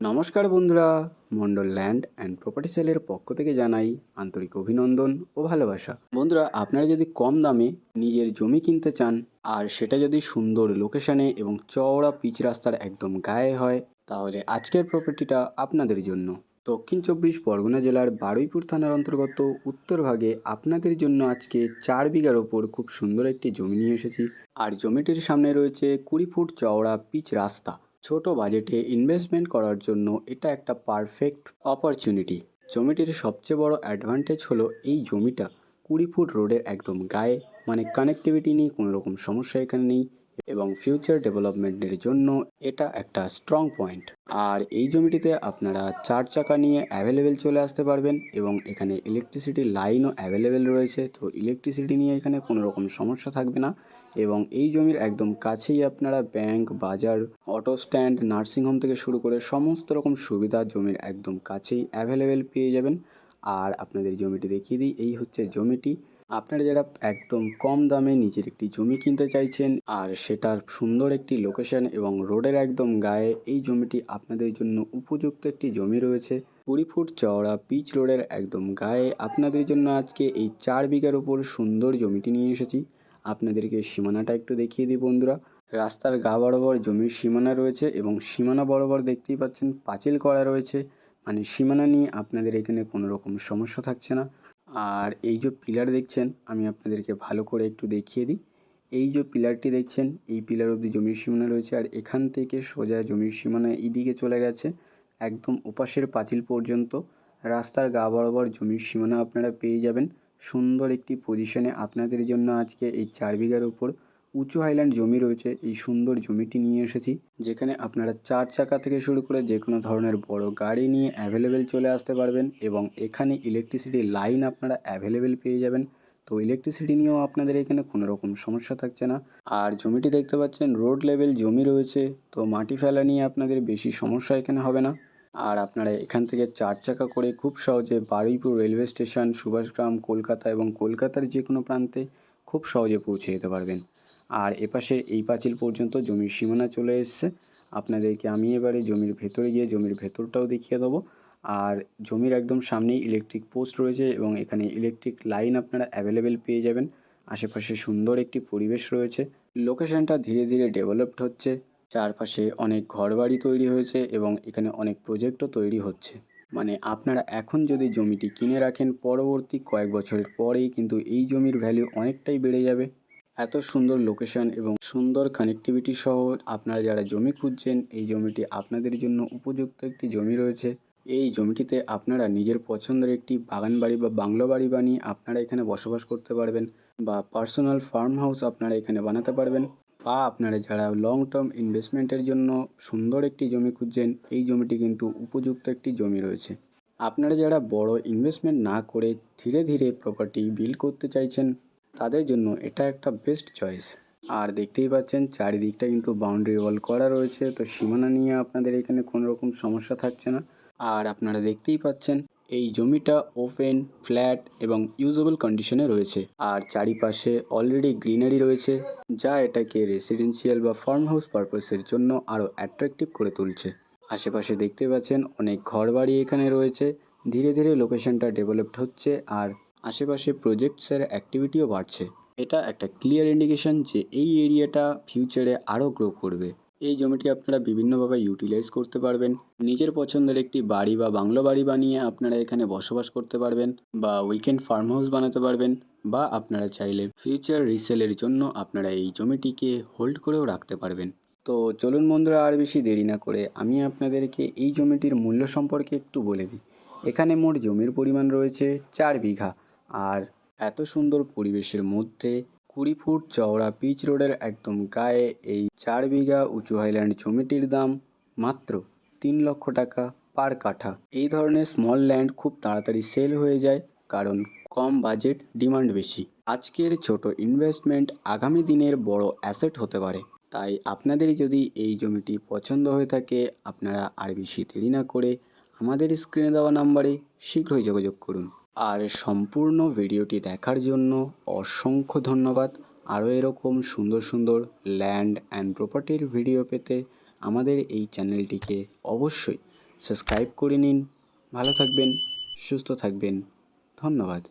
নমস্কার বন্ধুরা, Mondal land and property সেলের পক্ষ থেকে জানাই আন্তরিক অভিনন্দন ও ভালোবাসা। বন্ধুরা, আপনারা যদি কম দামে নিজের জমি কিনতে চান আর সেটা যদি সুন্দর লোকেশনে এবং চওড়া পিচ রাস্তার একদম গায়ে হয়, তাহলে আজকের প্রপার্টিটা আপনাদের জন্য। দক্ষিণ 24 পরগনা জেলার বারুইপুর থানার অন্তর্গত উত্তরভাগে আপনাদের জন্য আজকে 4 বিঘার ওপর খুব সুন্দর একটি জমি নিয়ে এসেছি। আর জমিটির সামনে রয়েছে 20 ফুট চওড়া পিচ রাস্তা। ছোট বাজেটে ইনভেস্টমেন্ট করার জন্য এটা একটা পারফেক্ট অপরচুনিটি। জমিটির সবচেয়ে বড় অ্যাডভান্টেজ হলো এই জমিটা 20 ফুট রোডের একদম গায়ে, মানে কানেক্টিভিটি নিয়ে কোনো রকম সমস্যা এখানে নেই এবং ফিউচার ডেভেলপমেন্টের জন্য এটা একটা স্ট্রং পয়েন্ট। আর এই জমিটিতে আপনারা 4 চাকা নিয়ে অ্যাভেলেবেল চলে আসতে পারবেন এবং এখানে ইলেকট্রিসিটি লাইনও অ্যাভেলেবেল রয়েছে, তো ইলেকট্রিসিটি নিয়ে এখানে কোনো রকম সমস্যা থাকবে না। এবং এই জমির একদম কাছেই আপনারা ব্যাংক, বাজার, অটো স্ট্যান্ড, নার্সিংহোম থেকে শুরু করে সমস্ত রকম সুবিধা জমির একদম কাছেই অ্যাভেলেবেল পেয়ে যাবেন। আর আপনাদের জমিটি দেখিয়ে দিই, এই হচ্ছে জমিটি। আপনারা যারা একদম কম দামে নিজের একটি জমি কিনতে চাইছেন আর সেটার সুন্দর একটি লোকেশন এবং রোডের একদম গায়ে, এই জমিটি আপনাদের জন্য উপযুক্ত একটি জমি রয়েছে। 20 ফুট চওড়া পিচ রোডের একদম গায়ে আপনাদের জন্য আজকে এই 4 বিঘার উপর সুন্দর জমিটি নিয়ে এসেছি। আপনাদেরকে সীমানাটা একটু দেখিয়ে দিই বন্ধুরা। রাস্তার গা বরাবর জমির সীমানা রয়েছে এবং সীমানা বরাবর দেখতেই পাচ্ছেন পাঁচিল করা রয়েছে, মানে সীমানা নিয়ে আপনাদের এখানে কোনো রকম সমস্যা থাকছে না। আর এই যে পিলার দেখছেন, আমি আপনাদেরকে ভালো করে একটু দেখিয়ে দিই। এই যে পিলারটি দেখছেন, এই পিলার অবধি জমির সীমানা রয়েছে আর এখান থেকে সোজা জমির সীমানা এদিকে চলে গেছে একদম ওপাশের পাঁচিল পর্যন্ত। রাস্তার গা বরাবর জমির সীমানা আপনারা পেয়ে যাবেন। সুন্দর একটি পজিশনে আপনাদের জন্য আজকে এই 4 বিঘার উপর উঁচু হাইল্যান্ড জমি রয়েছে। এই সুন্দর জমিটি নিয়ে এসেছি, যেখানে আপনারা 4 চাকা থেকে শুরু করে যে কোনো ধরনের বড় গাড়ি নিয়ে অ্যাভেলেবেল চলে আসতে পারবেন এবং এখানে ইলেকট্রিসিটি লাইন আপনারা অ্যাভেলেবেল পেয়ে যাবেন। তো ইলেকট্রিসিটি নিয়েও আপনাদের এখানে কোনো রকম সমস্যা থাকছে না। আর জমিটি দেখতে পাচ্ছেন রোড লেভেল জমি রয়েছে, তো মাটি ফেলা নিয়ে আপনাদের বেশি সমস্যা এখানে হবে না। আর আপনারা এখান থেকে 4 চাকা করে খুব সহজে বারুইপুর রেলওয়ে স্টেশন, সুভাষগ্রাম, কলকাতা এবং কলকাতার যে কোনো প্রান্তে খুব সহজে পৌঁছে যেতে পারবেন। আর এপাশের এই পাঁচিল পর্যন্ত জমির সীমানা চলে এসছে। আপনাদেরকে আমি এবারে জমির ভেতরে গিয়ে জমির ভেতরটাও দেখিয়ে দেবো। আর জমির একদম সামনেই ইলেকট্রিক পোস্ট রয়েছে এবং এখানে ইলেকট্রিক লাইন আপনারা অ্যাভেলেবেল পেয়ে যাবেন। আশেপাশে সুন্দর একটি পরিবেশ রয়েছে। লোকেশনটা ধীরে ধীরে ডেভেলপড হচ্ছে। চারপাশে অনেক ঘরবাড়ি তৈরি হয়েছে এবং এখানে অনেক প্রজেক্টও তৈরি হচ্ছে। মানে আপনারা এখন যদি জমিটি কিনে রাখেন, পরবর্তী কয়েক বছরের পরেই কিন্তু এই জমির ভ্যালু অনেকটাই বেড়ে যাবে। এত সুন্দর লোকেশন এবং সুন্দর কানেক্টিভিটি সহ আপনারা যারা জমি খুঁজছেন, এই জমিটি আপনাদের জন্য উপযুক্ত একটি জমি রয়েছে। এই জমিটিতে আপনারা নিজের পছন্দের একটি বাগান বাড়ি বা বাংলো বাড়ি বানিয়ে আপনারা এখানে বসবাস করতে পারবেন, বা পার্সোনাল ফার্ম হাউস আপনারা এখানে বানাতে পারবেন, বা আপনারা যারা লং টার্ম ইনভেস্টমেন্টের জন্য সুন্দর একটি জমি খুঁজছেন, এই জমিটি কিন্তু উপযুক্ত একটি জমি রয়েছে। আপনারা যারা বড় ইনভেস্টমেন্ট না করে ধীরে ধীরে প্রপার্টি বিল্ড করতে চাইছেন, তাদের জন্য এটা একটা বেস্ট চয়েস। আর দেখতেই পাচ্ছেন চারিদিকটা কিন্তু বাউন্ডারি ওয়াল করা রয়েছে, তো সীমানা নিয়ে আপনাদের এখানে কোনো রকম সমস্যা থাকছে না। আর আপনারা দেখতেই পাচ্ছেন এই জমিটা ওপেন, ফ্ল্যাট এবং ইউজেবল কন্ডিশনে রয়েছে। আর চারিপাশে অলরেডি গ্রিনারি রয়েছে, যা এটাকে রেসিডেন্সিয়াল বা ফার্ম হাউস পারপাসের জন্য আরও অ্যাট্রাকটিভ করে তুলছে। আশেপাশে দেখতে পাচ্ছেন অনেক ঘরবাড়ি এখানে রয়েছে। ধীরে ধীরে লোকেশনটা ডেভেলপড হচ্ছে আর আশেপাশে প্রজেক্টসের অ্যাক্টিভিটিও বাড়ছে। এটা একটা ক্লিয়ার ইন্ডিকেশন যে এই এরিয়াটা ফিউচারে আরও গ্রো করবে। এই জমিটি আপনারা বিভিন্নভাবে ইউটিলাইজ করতে পারবেন। নিজের পছন্দের একটি বাড়ি বা বাংলো বাড়ি বানিয়ে আপনারা এখানে বসবাস করতে পারবেন, বা উইকেন্ড ফার্ম হাউস বানাতে পারবেন, বা আপনারা চাইলে ফিউচার রিসেলের জন্য আপনারা এই জমিটিকে হোল্ড করেও রাখতে পারবেন। তো চলুন বন্ধুরা, আর বেশি দেরি না করে আমি আপনাদেরকে এই জমিটির মূল্য সম্পর্কে একটু বলে দিই। এখানে মোট জমির পরিমাণ রয়েছে 4 বিঘা। আর এত সুন্দর পরিবেশের মধ্যে 20 ফুট চওড়া পিচ রোডের একদম গায়ে এই 4 বিঘা উঁচু হাইল্যান্ড জমিটির দাম মাত্র 3 লক্ষ টাকা পার কাঠা। এই ধরনের স্মল ল্যান্ড খুব তাড়াতাড়ি সেল হয়ে যায়, কারণ কম বাজেট, ডিমান্ড বেশি। আজকের ছোট ইনভেস্টমেন্ট আগামী দিনের বড় অ্যাসেট হতে পারে। তাই আপনাদের যদি এই জমিটি পছন্দ হয়ে থাকে, আপনারা আর বেশি দেরি না করে আমাদের স্ক্রিনে দেওয়া নাম্বারে শীঘ্রই যোগাযোগ করুন। আর সম্পূর্ণ ভিডিওটি দেখার জন্য অসংখ্য ধন্যবাদ। আরও এরকম সুন্দর সুন্দর ল্যান্ড অ্যান্ড প্রপার্টির ভিডিও পেতে আমাদের এই চ্যানেলটিকে অবশ্যই সাবস্ক্রাইব করে নিন। ভালো থাকবেন, সুস্থ থাকবেন। ধন্যবাদ।